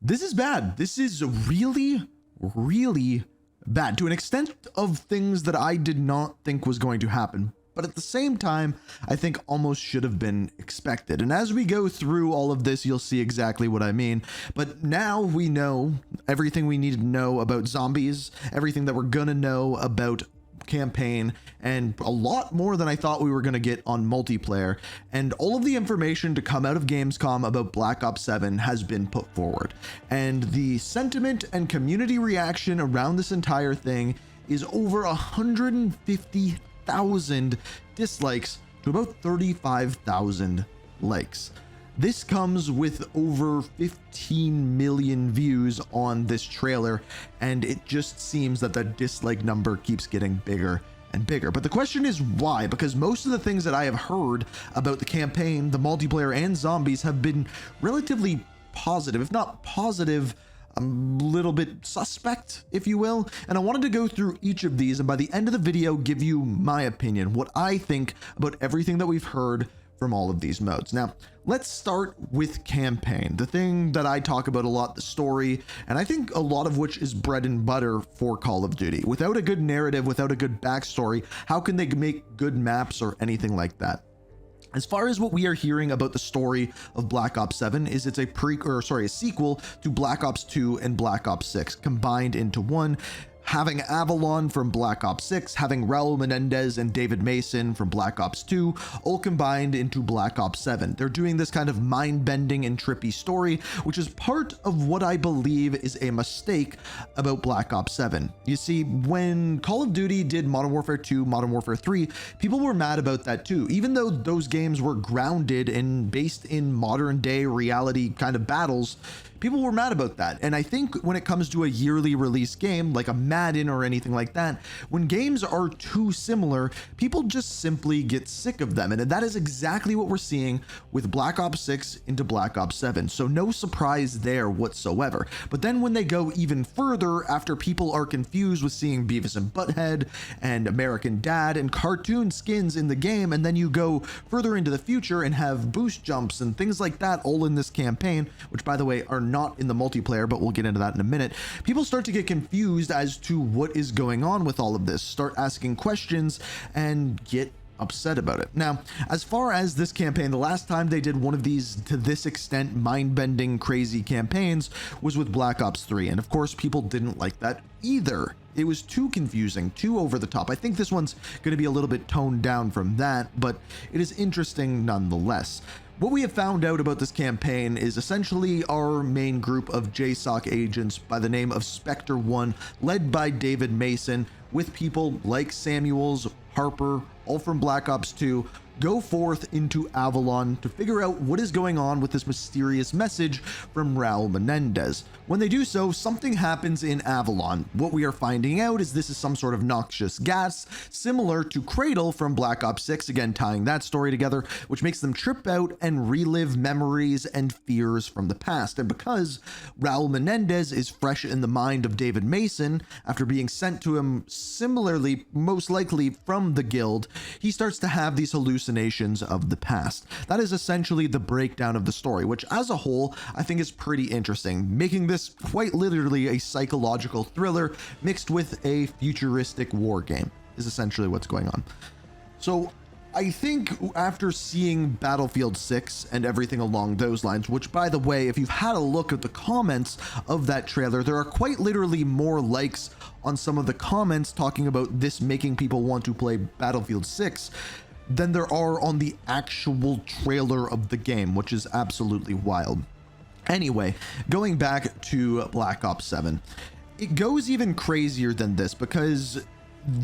This is bad. This is really, really bad to an extent of things that I did not think was going to happen. But at the same time, I think almost should have been expected. And as we go through all of this, you'll see exactly what I mean. But now we know everything we need to know about zombies, everything that we're gonna know about campaign, and a lot more than I thought we were going to get on multiplayer. And all of the information to come out of Gamescom about Black Ops 7 has been put forward, and the sentiment and community reaction around this entire thing is over 150,000 dislikes to about 35,000 likes. This comes with over 15 million views on this trailer, and it just seems that the dislike number keeps getting bigger and bigger. But the question is why? Because most of the things that I have heard about the campaign, the multiplayer, and zombies have been relatively positive, if not positive, a little bit suspect, if you will. And I wanted to go through each of these, and by the end of the video, give you my opinion, what I think about everything that we've heard from all of these modes. Now, let's start with campaign, the thing that I talk about a lot, the story, and I think a lot of which is bread and butter for Call of Duty. Without a good narrative, without a good backstory, how can they make good maps or anything like that? As far as what we are hearing about the story of Black Ops 7 is it's a sequel to Black Ops 2 and Black Ops 6 combined into one, having Avalon from Black Ops 6, having Raul Menendez and David Mason from Black Ops 2, all combined into Black Ops 7. They're doing this kind of mind-bending and trippy story, which is part of what I believe is a mistake about Black Ops 7. You see, when Call of Duty did Modern Warfare 2, Modern Warfare 3, people were mad about that too. Even though those games were grounded and based in modern day reality kind of battles, people were mad about that. And I think when it comes to a yearly release game, like a Madden or anything like that, when games are too similar, people just simply get sick of them. And that is exactly what we're seeing with Black Ops 6 into Black Ops 7. So no surprise there whatsoever. But then when they go even further, after people are confused with seeing Beavis and Butthead and American Dad and cartoon skins in the game, and then you go further into the future and have boost jumps and things like that all in this campaign, which by the way are not in the multiplayer, but we'll get into that in a minute. People start to get confused as to what is going on with all of this, start asking questions, and get upset about it. Now, as far as this campaign, the last time they did one of these to this extent mind-bending crazy campaigns was with Black Ops 3, and of course people didn't like that either. It was too confusing, too over the top. I think this one's going to be a little bit toned down from that, but it is interesting nonetheless. What we have found out about this campaign is essentially our main group of JSOC agents by the name of Spectre 1, led by David Mason, with people like Samuels, Harper, all from Black Ops 2, go forth into Avalon to figure out what is going on with this mysterious message from Raul Menendez. When they do so, something happens in Avalon. What we are finding out is this is some sort of noxious gas, similar to Cradle from Black Ops 6, again tying that story together, which makes them trip out and relive memories and fears from the past. And because Raul Menendez is fresh in the mind of David Mason, after being sent to him similarly, most likely from the guild, he starts to have these hallucinations of the past. That is essentially the breakdown of the story, which as a whole, I think is pretty interesting, making this quite literally a psychological thriller mixed with a futuristic war game is essentially what's going on. So I think after seeing Battlefield 6 and everything along those lines, which by the way, if you've had a look at the comments of that trailer, there are quite literally more likes on some of the comments talking about this making people want to play Battlefield 6 than there are on the actual trailer of the game, which is absolutely wild. Anyway, going back to Black Ops 7, it goes even crazier than this because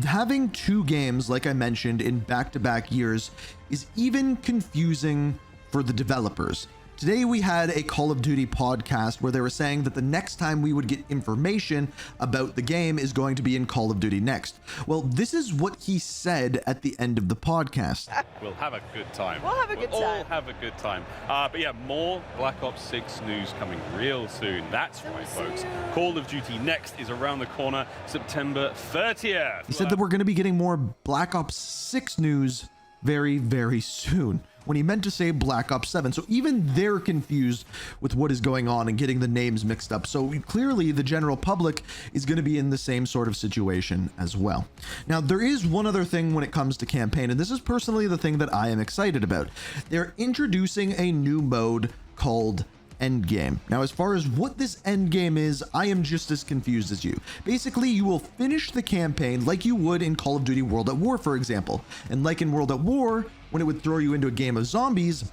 having two games, like I mentioned, in back-to-back years is even confusing for the developers. Today we had a Call of Duty podcast where they were saying that the next time we would get information about the game is going to be in Call of Duty Next. Well, this is what he said at the end of the podcast. We'll have a good time. We'll have a good time. All have a good time. But yeah, more Black Ops 6 news coming real soon. That's right, folks. Call of Duty Next is around the corner, September 30th. He said that we're going to be getting more Black Ops 6 news very, very soon. when he meant to say Black Ops 7. So even they're confused with what is going on and getting the names mixed up. So clearly the general public is going to be in the same sort of situation as well. Now, there is one other thing when it comes to campaign, and this is personally the thing that I am excited about. They're introducing a new mode called Endgame. Now, as far as what this Endgame is, I am just as confused as you. Basically, you will finish the campaign like you would in Call of Duty World at War, for example. And like in World at War, when it would throw you into a game of zombies,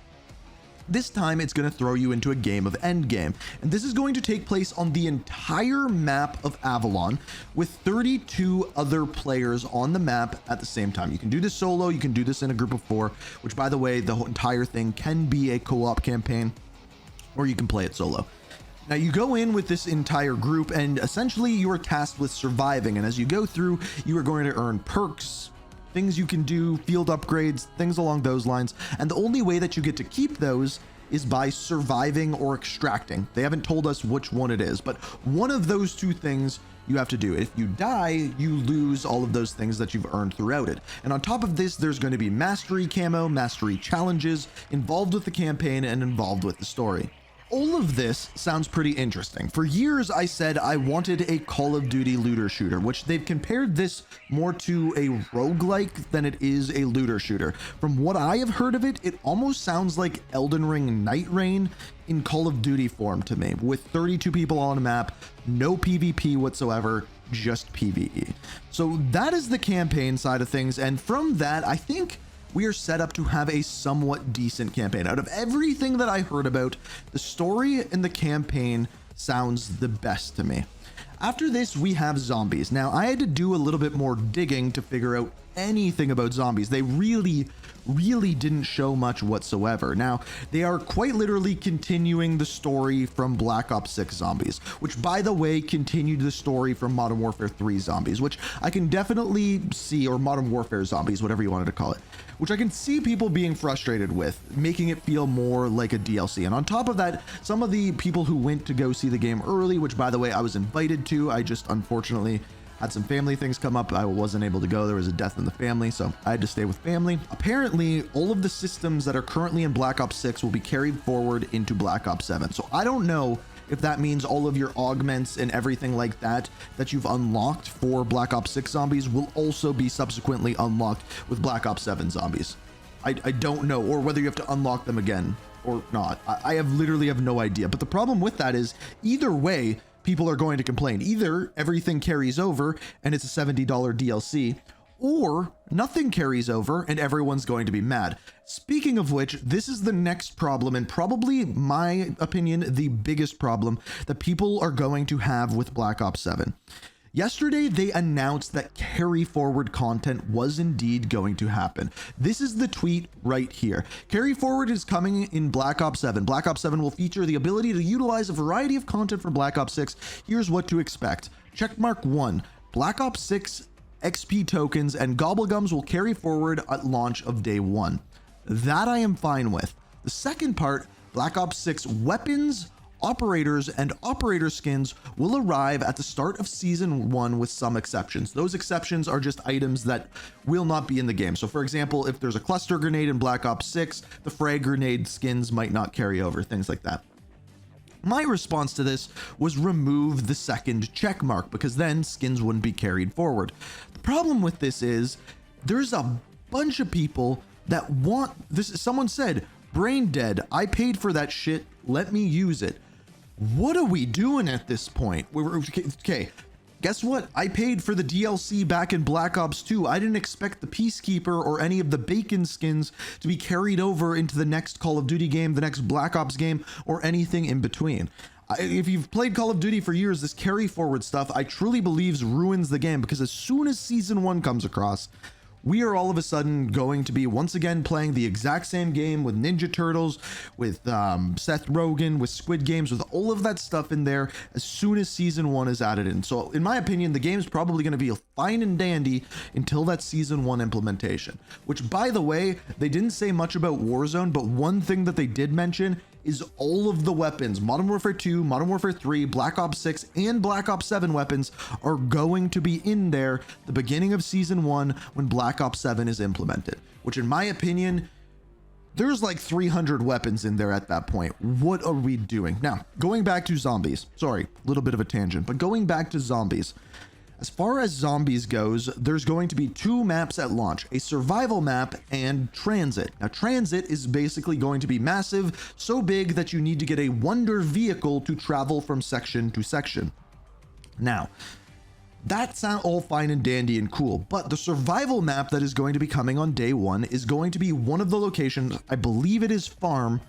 this time it's going to throw you into a game of Endgame. And this is going to take place on the entire map of Avalon with 32 other players on the map at the same time. You can do this solo, you can do this in a group of 4, which, by the way, the entire thing can be a co-op campaign, or you can play it solo. Now, you go in with this entire group and essentially you are tasked with surviving. And as you go through, you are going to earn perks, things you can do, field upgrades, things along those lines. And the only way that you get to keep those is by surviving or extracting. They haven't told us which one it is, but one of those two things you have to do. If you die, you lose all of those things that you've earned throughout it. And on top of this, there's going to be mastery camo, mastery challenges involved with the campaign and involved with the story. All of this sounds pretty interesting. For years, I said I wanted a Call of Duty looter shooter, which they've compared this more to a roguelike than it is a looter shooter. From what I have heard of it, it almost sounds like Elden Ring Night Rain in Call of Duty form to me, with 32 people on a map, no PvP whatsoever, just PvE. So that is the campaign side of things, and from that, I think we are set up to have a somewhat decent campaign. Out of everything that I heard about, the story and the campaign sounds the best to me. After this, we have zombies. Now, I had to do a little bit more digging to figure out anything about zombies. They really didn't show much whatsoever. Now, they are quite literally continuing the story from Black Ops 6 Zombies, which, by the way, continued the story from Modern Warfare 3 Zombies, which I can definitely see, or Modern Warfare Zombies, whatever you wanted to call it, which I can see people being frustrated with, making it feel more like a DLC. And on top of that, some of the people who went to go see the game early, which, by the way, I was invited to, I just unfortunately had some family things come up. I wasn't able to go. There was a death in the family, so I had to stay with family. Apparently, all of the systems that are currently in Black Ops 6 will be carried forward into Black Ops 7. So I don't know if that means all of your augments and everything like that that you've unlocked for Black Ops 6 Zombies will also be subsequently unlocked with Black Ops 7 Zombies. I don't know, or whether you have to unlock them again or not. I literally have no idea. But the problem with that is, either way, people are going to complain. Either everything carries over and it's a $70 DLC, or nothing carries over and everyone's going to be mad. Speaking of which, this is the next problem, and probably, my opinion, the biggest problem that people are going to have with Black Ops 7. Yesterday, they announced that carry forward content was indeed going to happen. This is the tweet right here. Carry forward is coming in Black Ops 7. Black Ops 7 will feature the ability to utilize a variety of content from Black Ops 6. Here's what to expect. Checkmark 1. Black Ops 6 XP tokens and gobblegums will carry forward at launch of day 1. That I am fine with. The second part, Black Ops 6 weapons, operators, and operator skins will arrive at the start of season 1 with some exceptions. Those exceptions are just items that will not be in the game. So for example, if there's a cluster grenade in Black Ops 6, the frag grenade skins might not carry over, things like that. My response to this was remove the second check mark, because then skins wouldn't be carried forward. The problem with this is there's a bunch of people that want this. Someone said, brain dead, I paid for that shit, let me use it. What are we doing at this point? Okay, guess what? I paid for the DLC back in Black Ops 2. I didn't expect the Peacekeeper or any of the bacon skins to be carried over into the next Call of Duty game, the next Black Ops game, or anything in between. If you've played Call of Duty for years, this carry forward stuff, I truly believe ruins the game, because as soon as season 1 comes across, we are all of a sudden going to be once again playing the exact same game with Ninja Turtles, with Seth Rogen, with Squid Games, with all of that stuff in there as soon as season 1 is added in. So in my opinion, the game's probably going to be fine and dandy until that season 1 implementation, which, by the way, they didn't say much about Warzone, but one thing that they did mention is all of the weapons, Modern Warfare 2, Modern Warfare 3, Black Ops 6, and Black Ops 7 weapons are going to be in there the beginning of season 1 when Black Ops 7 is implemented, which in my opinion There's like 300 weapons in there at that point. What are we doing? Now, going back to zombies. Sorry, a little bit of a tangent, but going back to zombies. As far as zombies goes, there's going to be 2 maps at launch, a survival map and transit. Now, transit is basically going to be massive, so big that you need to get a wonder vehicle to travel from section to section. Now, that sounds all fine and dandy and cool, but the survival map that is going to be coming on day 1 is going to be one of the locations, I believe it is Farm,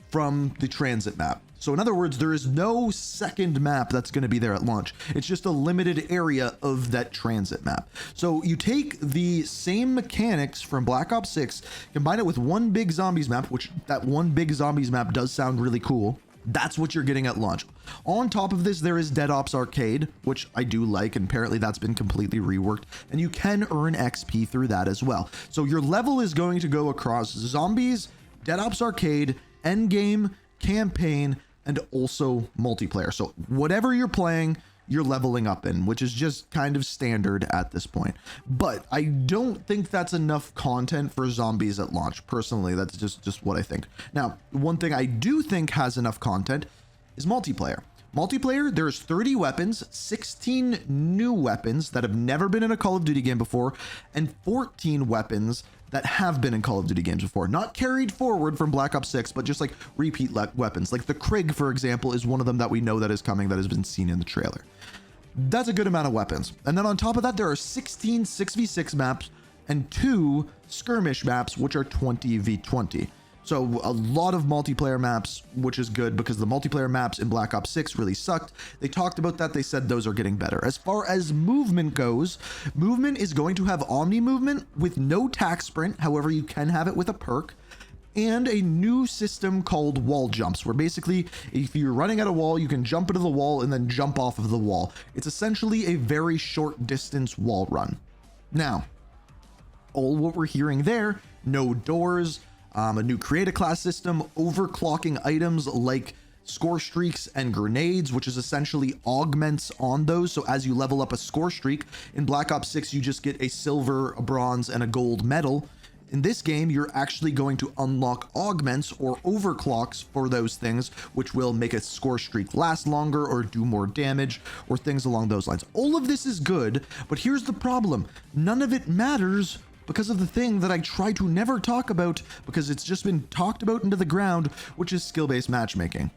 from the transit map. So in other words, there is no second map that's going to be there at launch. It's just a limited area of that transit map. So you take the same mechanics from Black Ops 6, combine it with one big zombies map, which that one big zombies map does sound really cool. That's what you're getting at launch. On top of this, there is Dead Ops Arcade, which I do like, and apparently that's been completely reworked, and you can earn XP through that as well. So your level is going to go across zombies, Dead Ops Arcade, Endgame, campaign, and also multiplayer. So whatever you're playing, you're leveling up in, which is just kind of standard at this point. But I don't think that's enough content for zombies at launch. Personally, that's just what I think. Now, one thing I do think has enough content is multiplayer. Multiplayer, there's 30 weapons, 16 new weapons that have never been in a Call of Duty game before, and 14 weapons that have been in Call of Duty games before. Not carried forward from Black Ops 6, but just like repeat weapons. Like the Krig, for example, is one of them that we know that is coming, that has been seen in the trailer. That's a good amount of weapons. And then on top of that, there are 16 6v6 maps and 2 skirmish maps, which are 20v20. So a lot of multiplayer maps, which is good because the multiplayer maps in Black Ops 6 really sucked. They talked about that. They said those are getting better. As far as movement goes, movement is going to have Omni movement with no tack sprint. However, you can have it with a perk, and a new system called wall jumps, where basically if you're running at a wall, you can jump into the wall and then jump off of the wall. It's essentially a very short distance wall run. Now, all what we're hearing there, no doors, a new create a class system, overclocking items like score streaks and grenades, which is essentially augments on those. So as you level up a score streak in Black Ops 6, you just get a silver, a bronze, and a gold medal. In this game, you're actually going to unlock augments or overclocks for those things, which will make a score streak last longer or do more damage or things along those lines. All of this is good, but here's the problem. None of it matters because of the thing that I try to never talk about because it's just been talked about into the ground, which is skill-based matchmaking.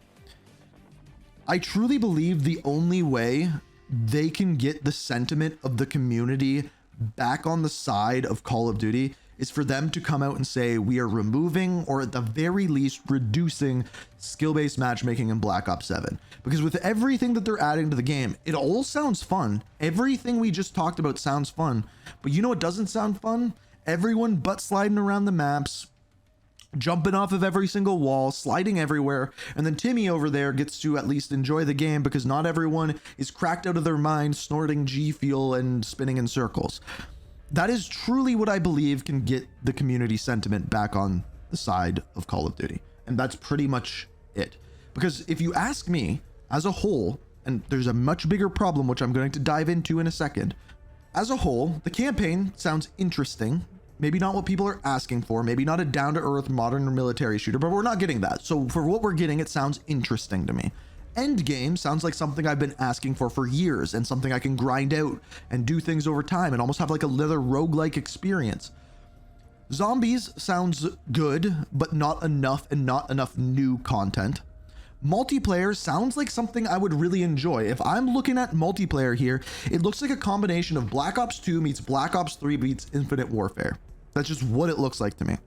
I truly believe the only way they can get the sentiment of the community back on the side of Call of Duty is for them to come out and say, we are removing, or at the very least reducing, skill-based matchmaking in Black Ops 7. Because with everything that they're adding to the game, it all sounds fun. Everything we just talked about sounds fun. But you know what doesn't sound fun? Everyone butt sliding around the maps, jumping off of every single wall, sliding everywhere, and then Timmy over there gets to at least enjoy the game because not everyone is cracked out of their mind, snorting G Fuel and spinning in circles. That is truly what I believe can get the community sentiment back on the side of Call of Duty. And that's pretty much it. Because if you ask me, as a whole, and there's a much bigger problem, which I'm going to dive into in a second. As a whole, the campaign sounds interesting. Maybe not what people are asking for, maybe not a down-to-earth modern military shooter, but we're not getting that. So for what we're getting, it sounds interesting to me. Endgame sounds like something I've been asking for years and something I can grind out and do things over time and almost have like a little roguelike experience. Zombies sounds good, but not enough and not enough new content. Multiplayer sounds like something I would really enjoy. If I'm looking at multiplayer here, it looks like a combination of Black Ops 2 meets Black Ops 3 meets Infinite Warfare. That's just what it looks like to me.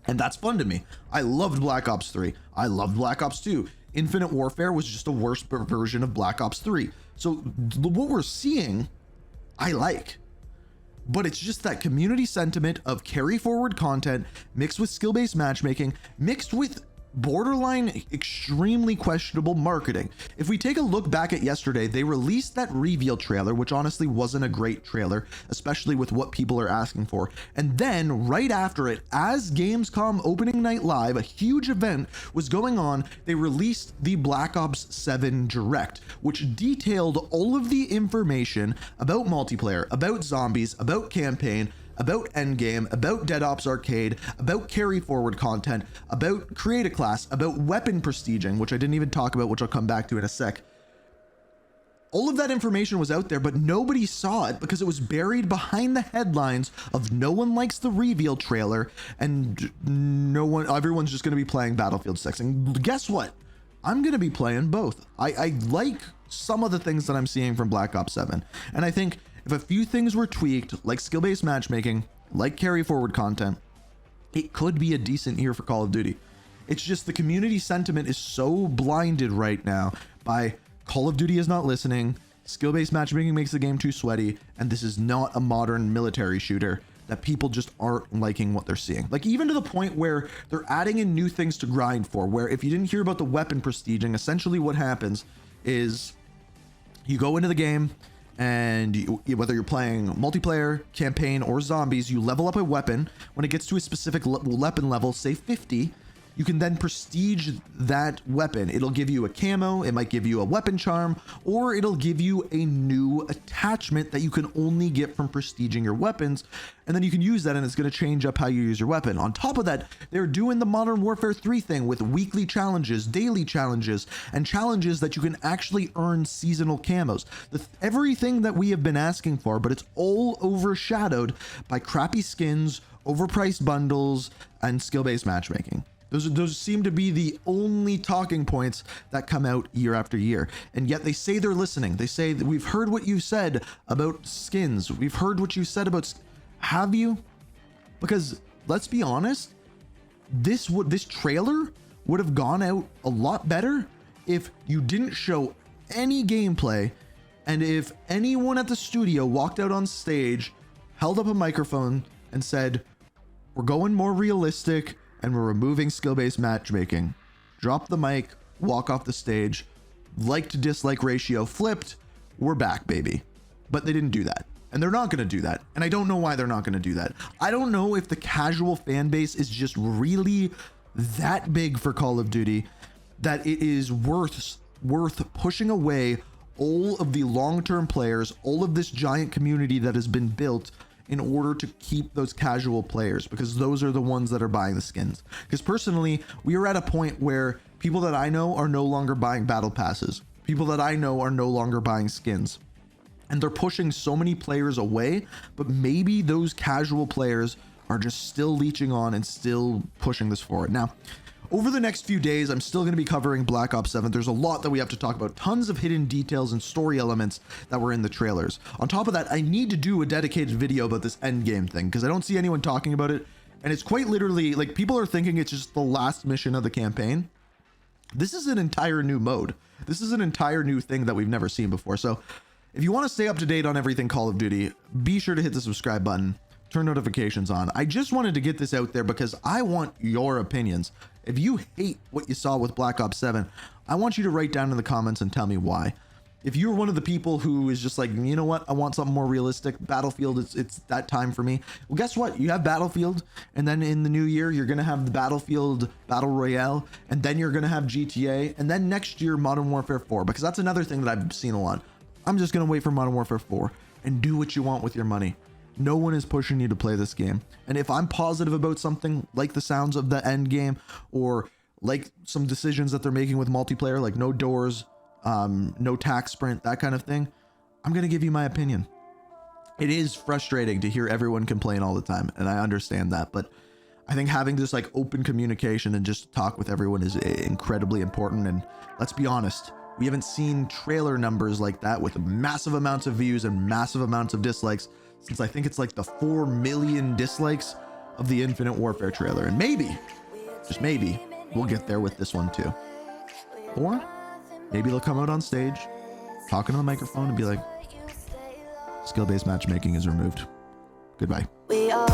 And that's fun to me. I loved Black Ops 3. I loved Black Ops 2. Infinite Warfare was just a worse version of Black Ops 3. So what we're seeing, I like. But it's just that community sentiment of carry forward content mixed with skill-based matchmaking, mixed with borderline extremely questionable marketing. If we take a look back at yesterday, they released that reveal trailer, which honestly wasn't a great trailer, especially with what people are asking for. And then right after it, as Gamescom opening night live, a huge event was going on, they released the Black Ops 7 Direct, which detailed all of the information about multiplayer, about zombies, about campaign, about Endgame, about Dead Ops Arcade, about carry forward content, about create a class, about weapon prestiging, which I didn't even talk about, which I'll come back to in a sec. All of that information was out there, but nobody saw it because it was buried behind the headlines of no one likes the reveal trailer and everyone's just going to be playing Battlefield 6. And guess what? I'm going to be playing both. I like some of the things that I'm seeing from Black Ops 7. And I think if a few things were tweaked, like skill-based matchmaking, like carry forward content, it could be a decent year for Call of Duty. It's just the community sentiment is so blinded right now by Call of Duty is not listening, skill-based matchmaking makes the game too sweaty, and this is not a modern military shooter, that people just aren't liking what they're seeing. Like, even to the point where they're adding in new things to grind for, where if you didn't hear about the weapon prestiging, essentially what happens is you go into the game and whether you're playing multiplayer, campaign, or zombies, you level up a weapon. When it gets to a specific weapon level, say 50, you can then prestige that weapon. It'll give you a camo, it might give you a weapon charm, or it'll give you a new attachment that you can only get from prestiging your weapons. And then you can use that and it's going to change up how you use your weapon. On top of that, they're doing the Modern Warfare 3 thing with weekly challenges, daily challenges, and challenges that you can actually earn seasonal camos. Everything that we have been asking for, but it's all overshadowed by crappy skins, overpriced bundles, and skill-based matchmaking. Those seem to be the only talking points that come out year after year. And yet they say they're listening. They say that we've heard what you said about skins. We've heard what you said about... Have you? Because let's be honest, this trailer would have gone out a lot better if you didn't show any gameplay and if anyone at the studio walked out on stage, held up a microphone and said, "We're going more realistic and we're removing skill-based matchmaking." Drop the mic, walk off the stage, like to dislike ratio flipped, we're back, baby. But they didn't do that. And they're not going to do that. And I don't know why they're not going to do that. I don't know if the casual fan base is just really that big for Call of Duty that it is worth pushing away all of the long-term players, all of this giant community that has been built in order to keep those casual players, because those are the ones that are buying the skins. Because personally, we are at a point where people that I know are no longer buying battle passes. People that I know are no longer buying skins. And they're pushing so many players away, but maybe those casual players are just still leeching on and still pushing this forward. Now, over the next few days, I'm still going to be covering Black Ops 7. There's a lot that we have to talk about, tons of hidden details and story elements that were in the trailers. On top of that, I need to do a dedicated video about this Endgame thing because I don't see anyone talking about it. And it's quite literally, like, people are thinking it's just the last mission of the campaign. This is an entire new mode. This is an entire new thing that we've never seen before. So if you want to stay up to date on everything Call of Duty, be sure to hit the subscribe button, turn notifications on. I just wanted to get this out there because I want your opinions. If you hate what you saw with Black Ops 7, I want you to write down in the comments and tell me why. If you're one of the people who is just like, you know what, I want something more realistic, Battlefield, it's that time for me. Well, guess what? You have Battlefield, and then in the new year, you're going to have the Battlefield Battle Royale, and then you're going to have GTA, and then next year, Modern Warfare 4, because that's another thing that I've seen a lot. I'm just going to wait for Modern Warfare 4 and do what you want with your money. No one is pushing you to play this game. And if I'm positive about something like the sounds of the end game, or like some decisions that they're making with multiplayer, like no doors, no tac sprint, that kind of thing, I'm going to give you my opinion. It is frustrating to hear everyone complain all the time, and I understand that, but I think having this like open communication and just talk with everyone is incredibly important. And let's be honest, we haven't seen trailer numbers like that with massive amounts of views and massive amounts of dislikes since I think it's like the 4 million dislikes of the Infinite Warfare trailer. And maybe, just maybe, we'll get there with this one too. Or maybe they'll come out on stage, talking to the microphone and be like, skill-based matchmaking is removed. Goodbye. We are